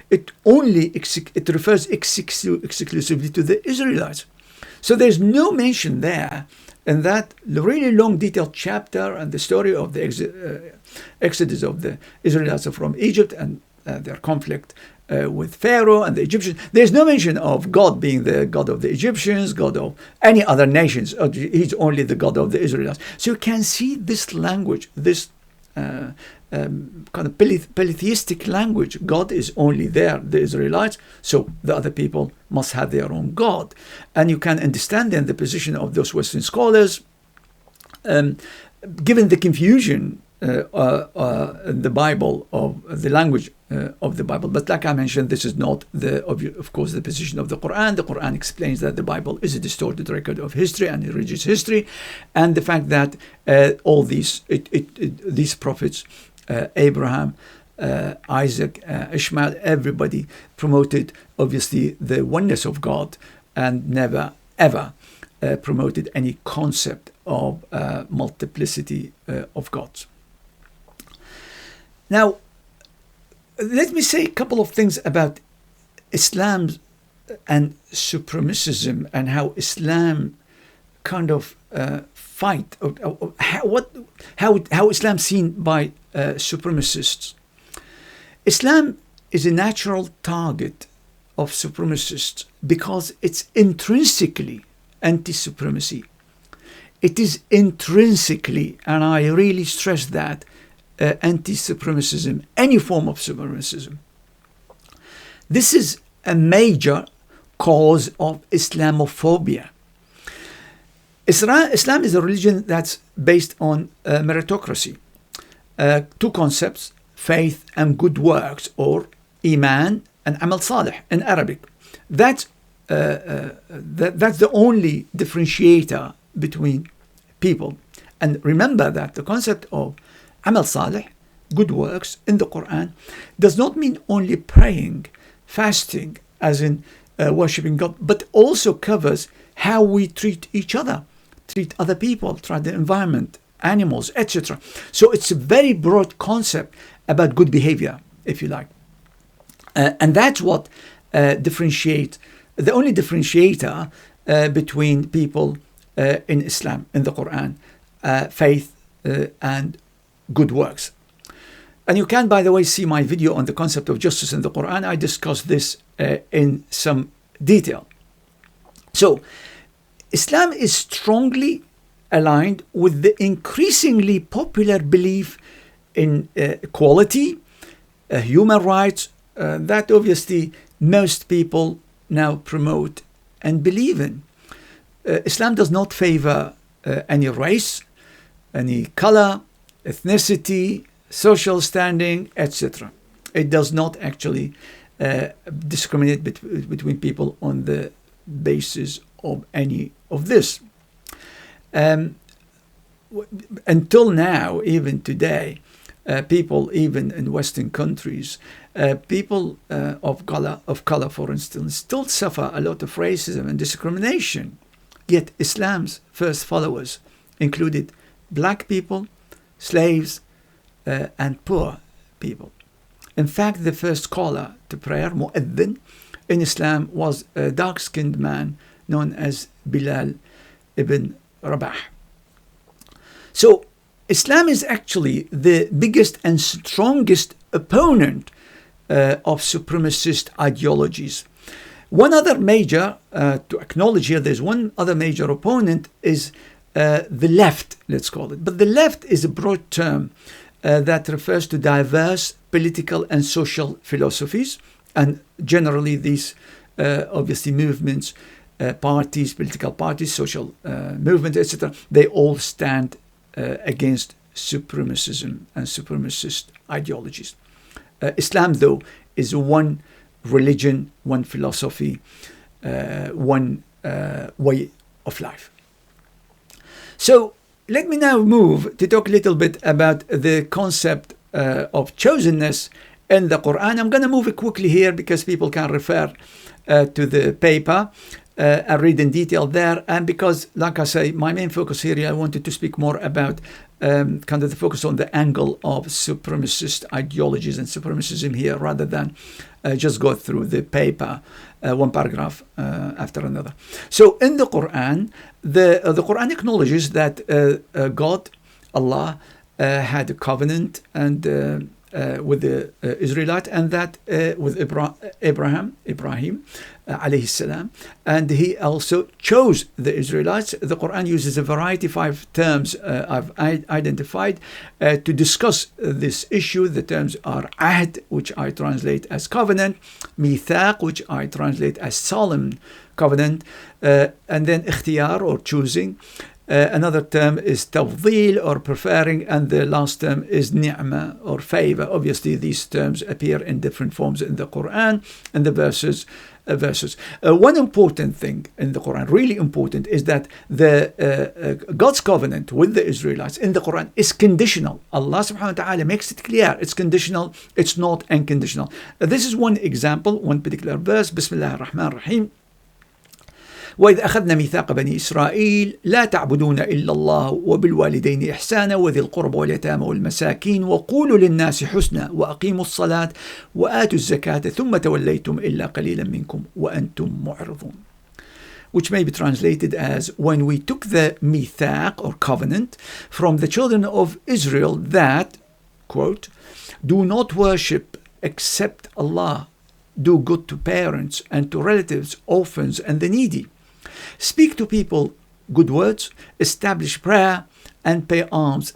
it refers exclusively to the Israelites. So there's no mention there in that really long, detailed chapter and the story of the Exodus of the Israelites from Egypt and their conflict with Pharaoh and the Egyptians. There's no mention of God being the God of the Egyptians, God of any other nations. He's only the God of the Israelites. So you can see this language, this kind of polytheistic language. God is only there, the Israelites, so the other people must have their own God. And you can understand then the position of those Western scholars, given the confusion in the Bible, of the language of the Bible. But like I mentioned, this is not, of course, the position of the Qur'an. The Qur'an explains that the Bible is a distorted record of history and religious history, and the fact that all these prophets, Abraham, Isaac, Ishmael, everybody promoted obviously the oneness of God and never ever promoted any concept of multiplicity of gods. Now, let me say a couple of things about Islam and supremacism and how Islam kind of fight, how Islam is seen by supremacists. Islam is a natural target of supremacists because it's intrinsically anti-supremacy. It is intrinsically, and I really stress that, anti-supremacism, any form of supremacism. This is a major cause of Islamophobia. Islam is a religion that's based on meritocracy. Two concepts, faith and good works, or iman and amal salih in Arabic. That's the only differentiator between people. And remember that the concept of amal salih, good works, in the Qur'an does not mean only praying, fasting, as in worshipping God, but also covers how we treat each other, treat other people, treat the environment, animals, etc. So it's a very broad concept about good behavior, if you like. And that's what differentiates, the only differentiator between people in Islam, in the Qur'an, faith and good works. And you can, by the way, see my video on the concept of justice in the Qur'an. I discuss this in some detail. So, Islam is strongly aligned with the increasingly popular belief in equality, human rights, that obviously most people now promote and believe in. Islam does not favor any race, any color, ethnicity, social standing, etc. It does not actually discriminate between people on the basis of any of this. Until now, even today, people, even in Western countries, people of color, for instance, still suffer a lot of racism and discrimination. Yet Islam's first followers included black people, slaves, and poor people. In fact, the first caller to prayer, mu'adhin, in Islam was a dark-skinned man known as Bilal ibn Rabah. So Islam is actually the biggest and strongest opponent of supremacist ideologies. One other major, to acknowledge here, there's one other major opponent is the left, let's call it. But the left is a broad term that refers to diverse political and social philosophies. And generally these, obviously, movements, parties, political parties, social movements, etc., they all stand against supremacism and supremacist ideologies. Islam, though, is one religion, one philosophy, one way of life. So let me now move to talk a little bit about the concept of chosenness in the Quran. I'm going to move quickly here because people can refer to the paper and read in detail there. And because, like I say, my main focus here, I wanted to speak more about kind of the focus on the angle of supremacist ideologies and supremacism here, rather than just go through the paper one paragraph after another. So in the Quran, the Quran acknowledges that God, Allah, had a covenant and with the Israelites, and that with Ibrahim alayhi salam, and he also chose the Israelites. The Quran uses a variety of 5 terms I've identified to discuss this issue. The terms are ahd, which I translate as covenant, mithaq, which I translate as solemn covenant, and then ikhtiyar, or choosing. Another term is tafdeel, or preferring, and the last term is ni'mah, or favor. Obviously, these terms appear in different forms in the Quran and the verses. One important thing in the Quran, really important, is that the God's covenant with the Israelites in the Quran is conditional. Allah subhanahu wa ta'ala makes it clear it's conditional, it's not unconditional. This is one example, one particular verse. Bismillah ar-Rahman ar-Rahim. وإذ أخذنا ميثاق بني إسرائيل لا تعبدون إلا الله وبالوالدين إحسانا وذي القربى واليتامى والمساكين وقولوا للناس حسنا وأقيموا الصلاة وآتوا الزكاة ثم توليتم إلا قليلا منكم وأنتم معرضون. Which may be translated as, when we took the mithaq, or covenant, from the children of Israel that, quote, do not worship except Allah, do good to parents and to relatives, orphans and the needy. Speak to people good words, establish prayer, and pay alms.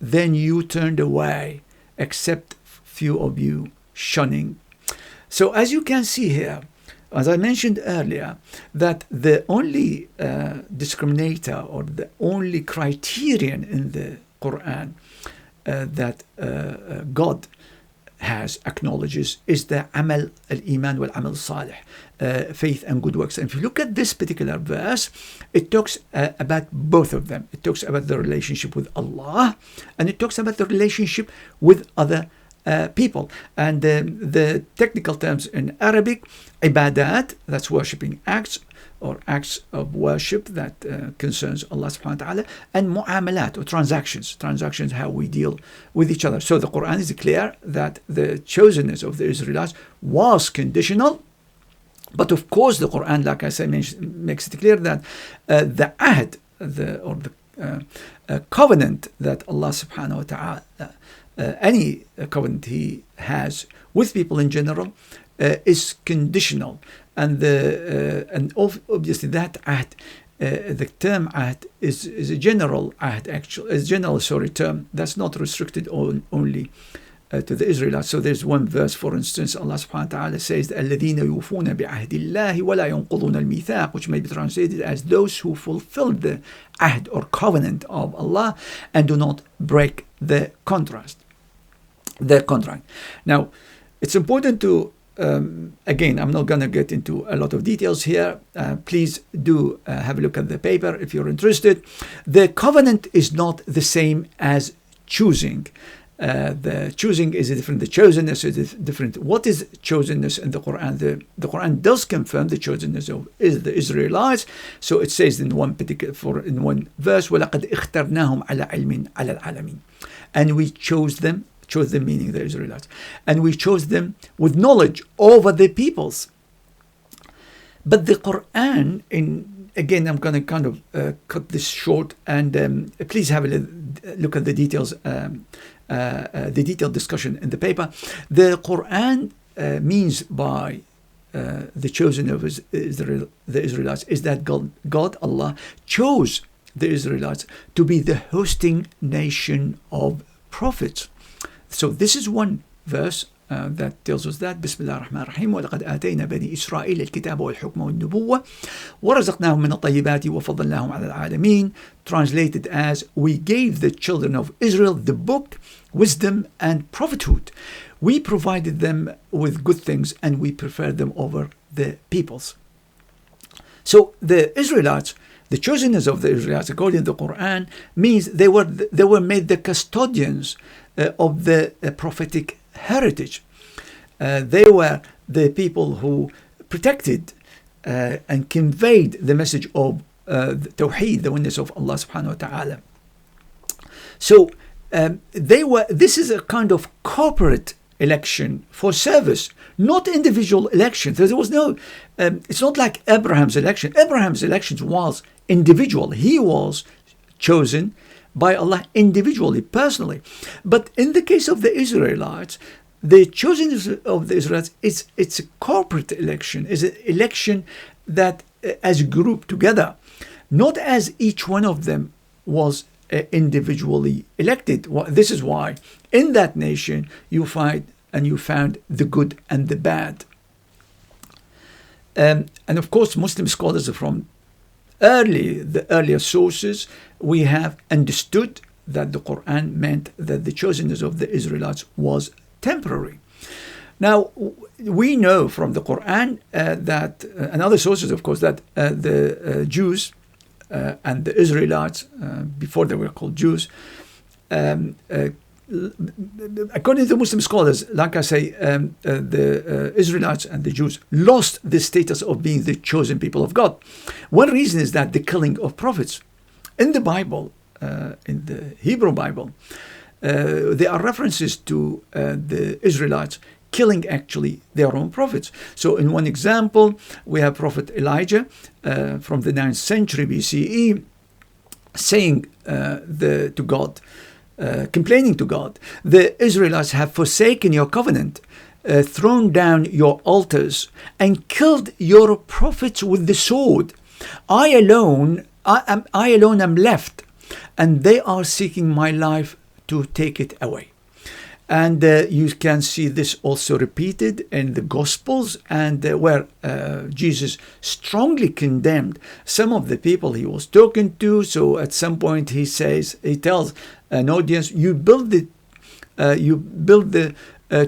Then you turned away, except few of you, shunning. So as you can see here, as I mentioned earlier, that the only discriminator, or the only criterion in the Quran that God acknowledges is the amal al-iman wal-amal salih, faith and good works. And if you look at this particular verse, it talks about both of them. It talks about the relationship with Allah, and it talks about the relationship with other people. And the technical terms in Arabic, ibadat, that's worshipping acts, or acts of worship that concerns Allah subhanahu wa ta'ala, and mu'amalat, or transactions, how we deal with each other. So the Quran is clear that the chosenness of the Israelites was conditional, but of course the Quran, like I said, makes it clear that the ahd, the covenant that Allah subhanahu wa ta'ala, any covenant he has with people in general, is conditional. And obviously that ahd, the term ahd is a general ahd, actually, is general term that's not restricted only to the Israelites. So there's one verse, for instance, Allah subhanahu wa ta'ala says, الَّذِينَ يُوفُونَ بِعَهْدِ اللَّهِ وَلَا يَنْقُضُونَ الْمِيثَاقِ, which may be translated as those who fulfill the ahd, or covenant of Allah, and do not break the contract. Now, it's important to again, I'm not going to get into a lot of details here. Please do have a look at the paper if you're interested. The covenant is not the same as choosing. The choosing is different. The chosenness is different. What is chosenness in the Quran? The Quran does confirm the chosenness of the Israelites. So it says in one verse, وَلَقَدْ اخْتَرْنَاهُمْ عَلَى عِلْمٍ عَلَى الْعَالَمِينَ, and we chose them, meaning the Israelites, and we chose them with knowledge over the peoples. But the Quran, again, I'm going to kind of cut this short, and please have a look at the details, the detailed discussion in the paper. The Quran means by the chosen of the Israelites is that God, Allah, chose the Israelites to be the hosting nation of prophets. So this is one verse that tells us that. Bismillah ar-Rahman ar-Rahim. وَلَقَدْ آتَيْنَا بَنِي إِسْرَائِيلَ الْكِتَابَ وَالْحُكْمَ وَالنُّبُوَّةَ وَرَزَقْنَاهُمْ مِنَ الطَّيِّبَاتِ وَفَضَّلْنَاهُمْ عَلَى الْعَالَمِينَ. Translated as, we gave the children of Israel the book, wisdom and prophethood. We provided them with good things, and we preferred them over the peoples. So the Israelites, The chosenness of the Israelites, according to the Qur'an, means they were made the custodians of the prophetic heritage. They were the people who protected and conveyed the message of the Tawheed, the oneness of Allah subhanahu wa ta'ala. So this is a kind of corporate election for service, not individual election. There was no, it's not like Abraham's election. Abraham's election was individual. He was chosen by Allah individually, personally. But in the case of the Israelites, the chosenness of the Israelites, it's a corporate election. It's an election that as a group together, not as each one of them was individually elected. This is why in that nation you found the good and the bad. And of course, Muslim scholars from the earlier sources, we have understood that the Quran meant that the chosenness of the Israelites was temporary. Now, we know from the Quran that, and other sources, of course, that the Jews and the Israelites, before they were called Jews, according to Muslim scholars, like I say, the Israelites and the Jews lost the status of being the chosen people of God. One reason is that the killing of prophets. In the Bible, in the Hebrew Bible, there are references to the Israelites killing actually their own prophets. So in one example, we have Prophet Elijah from the 9th century BCE saying to God, complaining to God, the Israelites have forsaken your covenant, thrown down your altars, and killed your prophets with the sword. I alone am left, and they are seeking my life to take it away. And you can see this also repeated in the Gospels, and where Jesus strongly condemned some of the people he was talking to. So at some point he tells an audience, you build the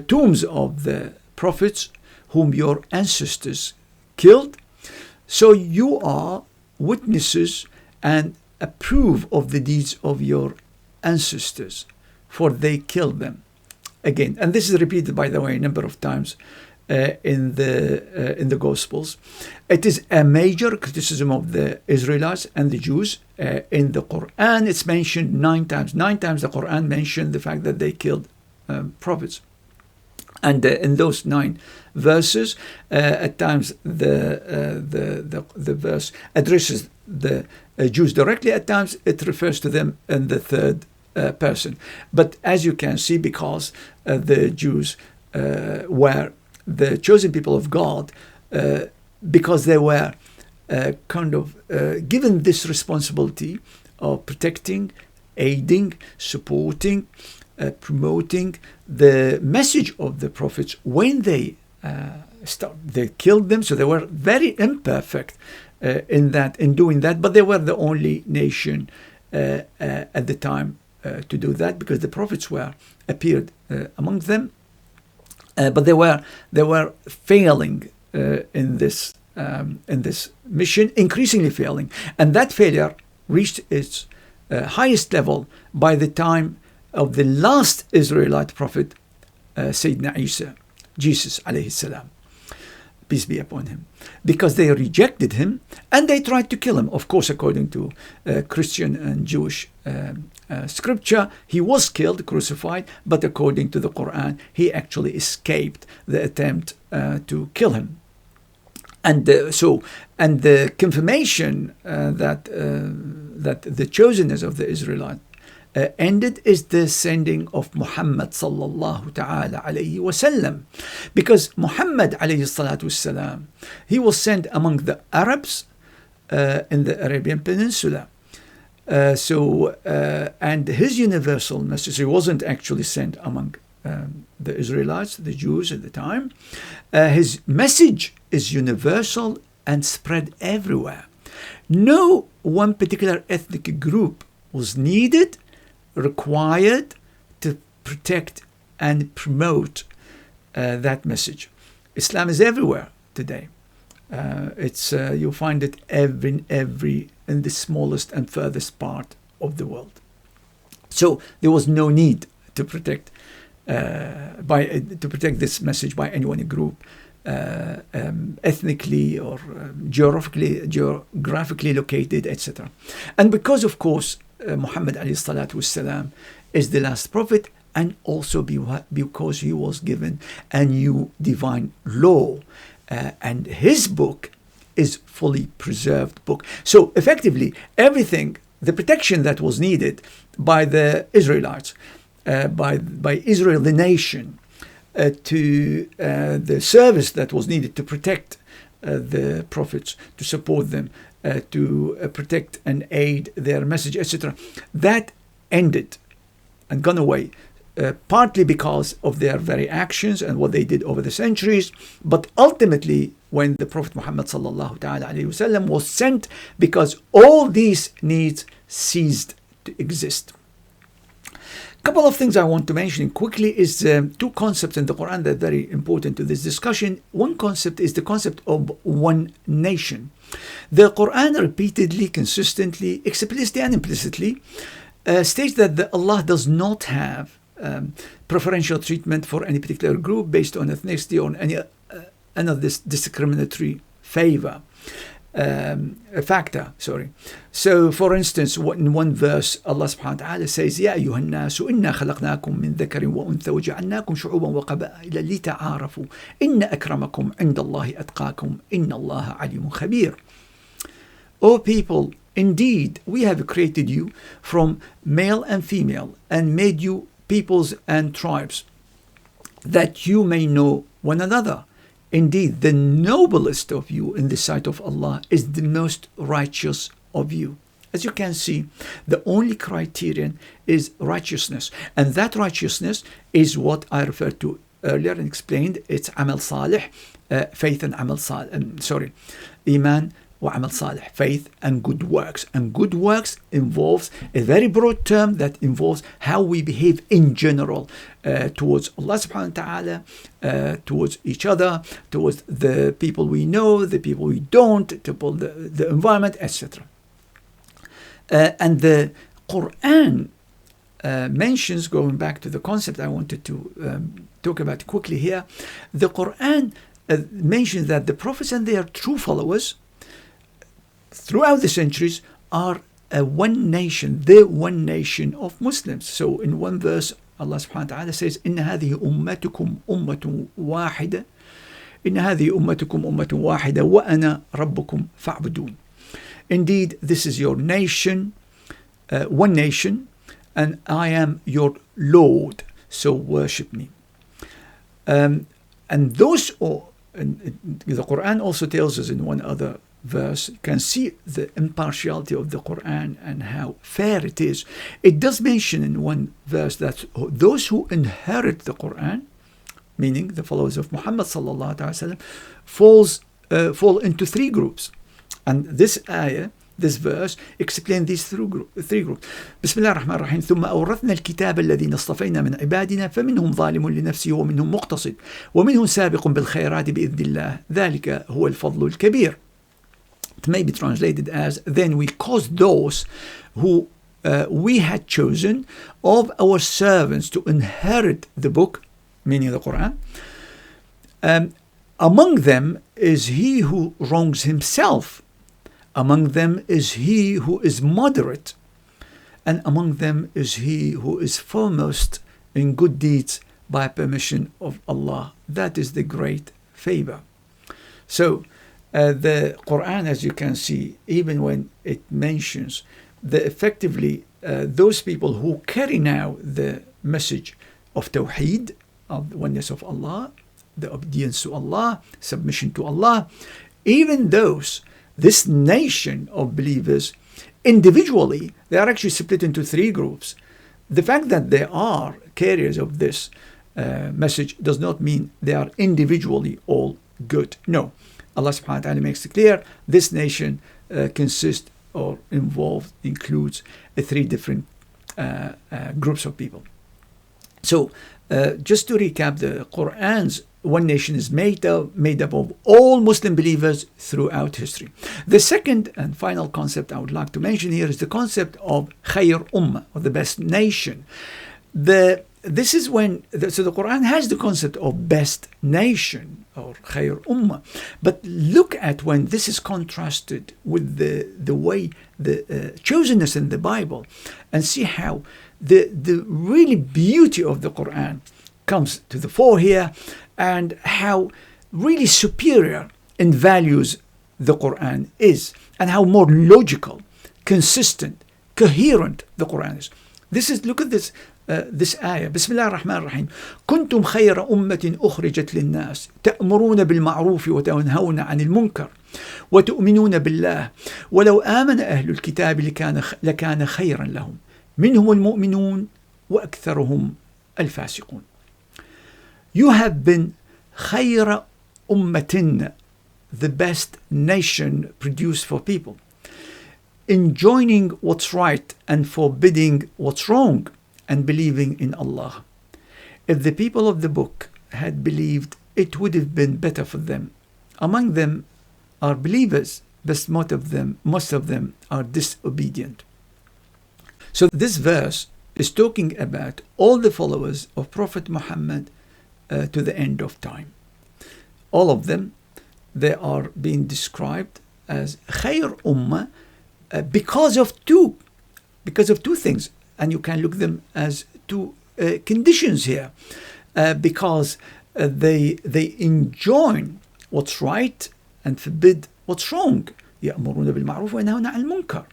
tombs of the prophets whom your ancestors killed. So you are witnesses and approve of the deeds of your ancestors, for they killed them. Again, and this is repeated, by the way, a number of times in the Gospels. It is a major criticism of the Israelites and the Jews. In the Quran, it's mentioned 9 times. 9 times the Quran mentioned the fact that they killed prophets. And in those 9 verses, at times the verse addresses the Jews directly. At times it refers to them in the third person. But as you can see, because the Jews were the chosen people of God, because they were given this responsibility of protecting, aiding, supporting, promoting the message of the prophets when they killed them. So they were very imperfect in doing that, but they were the only nation at the time to do that, because the prophets appeared among them, but they were failing in this mission, increasingly failing, and that failure reached its highest level by the time of the last Israelite prophet, Sayyidina Isa, Jesus alayhi salam, peace be upon him, because they rejected him and they tried to kill him. Of course, according to Christian and Jewish scripture, he was killed, crucified, but according to the Quran, he actually escaped the attempt to kill him. And the confirmation that the chosenness of the Israelites ended is the sending of Muhammad sallallahu ta'ala alayhi wasallam, because Muhammad alayhi salatu wasalam, he was sent among the Arabs in the Arabian Peninsula. And his universal message, he wasn't actually sent among the Israelites, the Jews at the time. His message is universal and spread everywhere. No one particular ethnic group was needed, required to protect and promote that message. Islam is everywhere today. You find it in every in the smallest and furthest part of the world. So there was no need to protect this message by any one group, ethnically or geographically located, etc. And because, of course, Muhammad alayhi salatu wassalam is the last prophet, and also because he was given a new divine law, and his book is fully preserved book. So effectively, everything, the protection that was needed by the Israelites, by Israel the nation, to the service that was needed to protect the prophets, to support them, to protect and aid their message, etc., that ended and gone away, partly because of their very actions and what they did over the centuries, but ultimately when the Prophet Muhammad sallallahu ta'ala alayhi wasallam was sent, because all these needs ceased to exist. A couple of things I want to mention quickly is two concepts in the Quran that are very important to this discussion. One concept is the concept of one nation. The Quran repeatedly, consistently, explicitly and implicitly states that Allah does not have preferential treatment for any particular group based on ethnicity or any another discriminatory factor. So for instance, in one verse Allah subhanahu wa ta'ala says, يا أيها الناس إنا خلقناكم من ذكر وأنثى وجعلناكم شعوبا وقبائل لتعارفوا إن أكرمكم عند الله أتقاكم إن الله عليم خبير. O people, indeed we have created you from male and female and made you peoples and tribes, that you may know one another. Indeed, the noblest of you in the sight of Allah is the most righteous of you. As you can see, the only criterion is righteousness. And that righteousness is what I referred to earlier and explained. It's amal salih, faith and amal salih. Iman wa amal salih, faith and good works. And good works involves a very broad term that involves how we behave in general towards Allah subhanahu wa ta'ala, towards each other, towards the people we know, the people we don't, the environment, etc. And the Qur'an mentions, going back to the concept I wanted to talk about quickly here, the Qur'an mentions that the prophets and their true followers throughout the centuries are one nation, the one nation of Muslims. So in one verse, Allah subhanahu wa ta'ala says, إن هذه أمتكم أمة واحدة إن هذه أمتكم أمة واحدة وأنا ربكم فاعبدون. Indeed, this is your nation, one nation, and I am your Lord, so worship me. And those, the Quran also tells us in one other verse, you can see the impartiality of the Quran and how fair it is. It does mention in one verse that those who inherit the Quran, meaning the followers of Muhammad sallallahu alaihi wasallam, fall into three groups. And this ayah, this verse, explains these three groups. بسم الله الرحمن الرحيم. ثم أورثنا الكتاب الذين اصطفينا من عبادنا فمنهم ظالم لنفسه ومنهم مقتصد ومنهم سابق بالخيرات بإذن الله ذلك هو الفضل الكبير. It may be translated as, then we caused those who we had chosen of our servants to inherit the book, meaning the Quran. Among them is he who wrongs himself. Among them is he who is moderate. And among them is he who is foremost in good deeds by permission of Allah. That is the great favor. So, the Quran, as you can see, even when it mentions effectively those people who carry now the message of Tawheed, of the oneness of Allah, the obedience to Allah, submission to Allah, even those, this nation of believers, individually, they are actually split into three groups. The fact that they are carriers of this message does not mean they are individually all good. No. Allah subhanahu wa ta'ala makes it clear this nation consists or includes three different groups of people. So just to recap, the Quran's one nation is made up of all Muslim believers throughout history. The second and final concept I would like to mention here is the concept of Khayr Ummah, or the best nation. This is when, so the Quran has the concept of best nation or Khayr Ummah. But look at when this is contrasted with the way the chosenness in the Bible, and see how the really beauty of the Quran comes to the fore here, and how really superior in values the Quran is, and how more logical, consistent, coherent the Quran is. Look at this آية. بسم الله الرحمن الرحيم. كنتم خير أمة أخرجت للناس تأمرون بالمعروف وتنهون عن المنكر وتؤمنون بالله ولو آمن أهل الكتاب لكان خيرا لهم منهم المؤمنون وأكثرهم الفاسقون. You have been خير أمة, the best nation produced for people, enjoining what's right and forbidding what's wrong, and believing in Allah. If the people of the book had believed, it would have been better for them. Among them are believers, but most of them are disobedient. So this verse is talking about all the followers of Prophet Muhammad to the end of time. All of them, they are being described as Khayr Ummah because of two things. And you can look them as two conditions here, because they enjoin what's right and forbid what's wrong. يأمرون بالمعروف وينهون عن المنكر.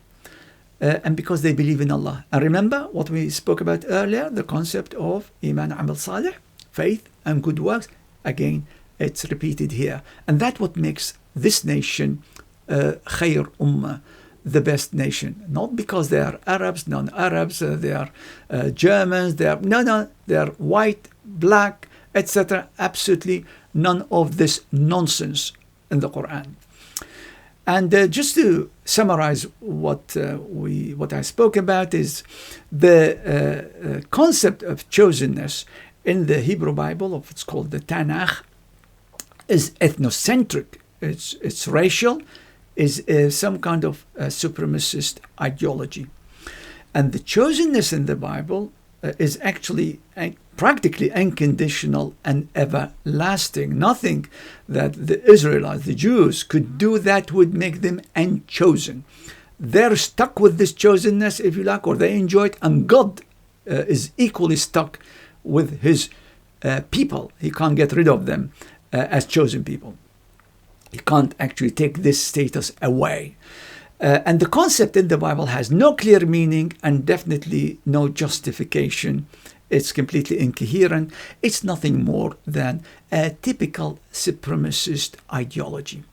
And because they believe in Allah. And remember what we spoke about earlier, the concept of Iman Amal Salih, faith and good works. Again, it's repeated here. And that's what makes this nation Khayr Ummah, the best nation. Not because they are Arabs, non-Arabs, they are Germans, they are white, black, etc. Absolutely none of this nonsense in the Quran. And just to summarize what I spoke about is the concept of chosenness in the Hebrew Bible, of what's called the Tanakh, is ethnocentric. It's racial, is some kind of supremacist ideology. And the chosenness in the Bible is actually practically unconditional and everlasting. Nothing that the Israelites, the Jews, could do that would make them unchosen. They're stuck with this chosenness, if you like, or they enjoy it, and God is equally stuck with his people. He can't get rid of them as chosen people. He can't actually take this status away. And the concept in the Bible has no clear meaning and definitely no justification. It's completely incoherent. It's nothing more than a typical supremacist ideology.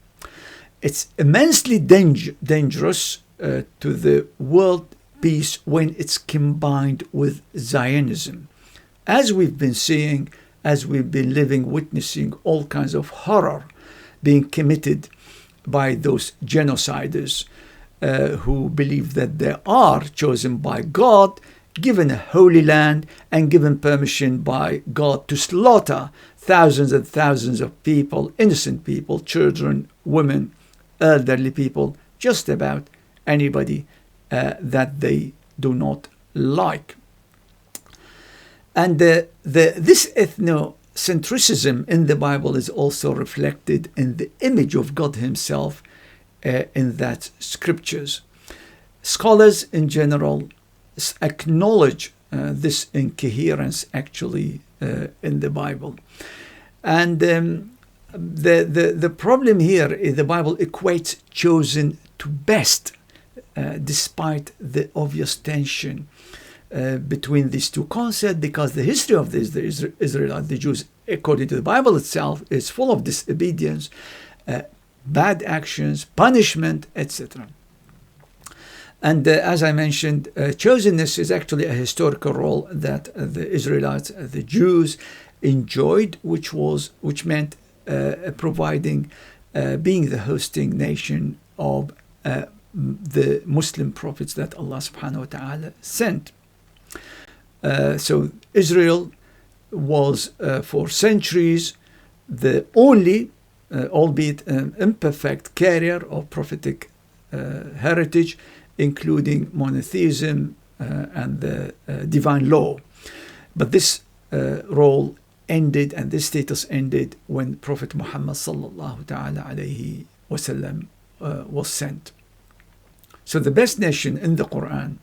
It's immensely dangerous to the world peace when it's combined with Zionism. As we've been seeing, as we've been witnessing all kinds of horror being committed by those genociders who believe that they are chosen by God, given a holy land, and given permission by God to slaughter thousands and thousands of people, innocent people, children, women, elderly people, just about anybody that they do not like. And this ethnocentrism in the Bible is also reflected in the image of God himself in that scriptures. Scholars in general acknowledge this incoherence actually in the Bible. And the problem here is the Bible equates chosen to best, despite the obvious tension between these two concepts, because the history of the Israelites, the Jews, according to the Bible itself, is full of disobedience, bad actions, punishment, etc. And as I mentioned, chosenness is actually a historical role that the Israelites, the Jews, enjoyed, which meant providing, being the hosting nation of the Muslim prophets that Allah subhanahu wa ta'ala sent. So Israel was for centuries the only, albeit imperfect, carrier of prophetic heritage, including monotheism and the divine law. But this role ended, and this status ended, when Prophet Muhammad sallallahu ta'ala alayhi wasallam was sent. So the best nation in the Qur'an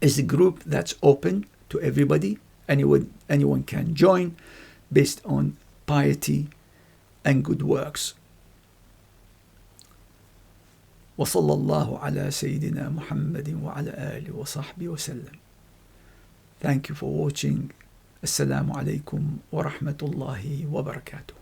is a group that's open to everybody. Anyone can join, based on piety and good works. وصلى الله على سيدنا محمد وعلى آله وصحبه وسلم. Thank you for watching. Assalamu alaikum wa rahmatullahi wa barakatuh.